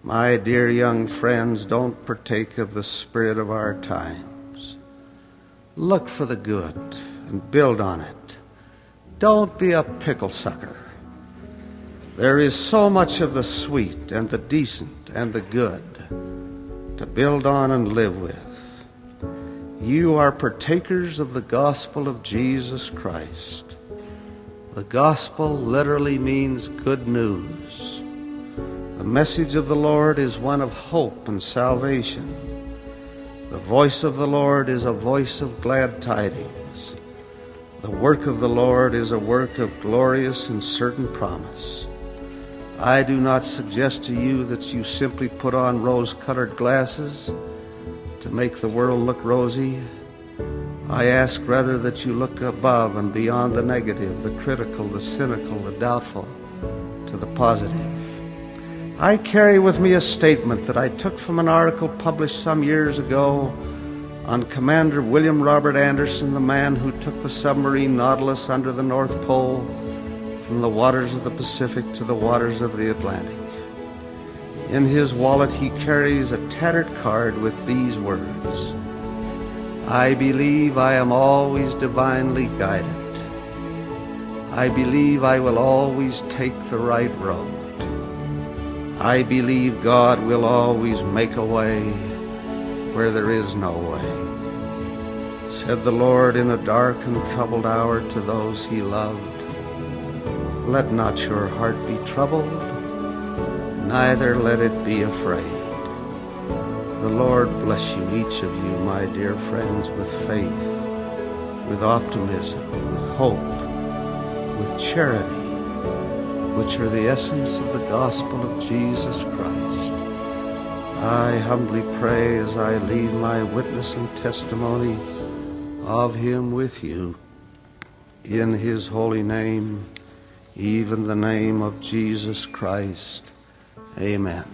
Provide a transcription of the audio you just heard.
My dear young friends, don't partake of the spirit of our times. Look for the good and build on it. Don't be a pickle sucker. There is so much of the sweet and the decent and the good to build on and live with. You are partakers of the gospel of Jesus Christ. The gospel literally means good news. The message of the Lord is one of hope and salvation. The voice of the Lord is a voice of glad tidings. The work of the Lord is a work of glorious and certain promise. I do not suggest to you that you simply put on rose-colored glasses to make the world look rosy. I ask rather that you look above and beyond the negative, the critical, the cynical, the doubtful, to the positive. I carry with me a statement that I took from an article published some years ago on Commander William Robert Anderson, the man who took the submarine Nautilus under the North Pole from the waters of the Pacific to the waters of the Atlantic. In his wallet he carries a tattered card with these words: I believe I am always divinely guided. I believe I will always take the right road. I believe God will always make a way where there is no way. Said the Lord in a dark and troubled hour to those he loved, let not your heart be troubled, neither let it be afraid. The Lord bless you, each of you, my dear friends, with faith, with optimism, with hope, with charity, which are the essence of the gospel of Jesus Christ. I humbly pray as I leave my witness and testimony of him with you, in his holy name, even the name of Jesus Christ. Amen.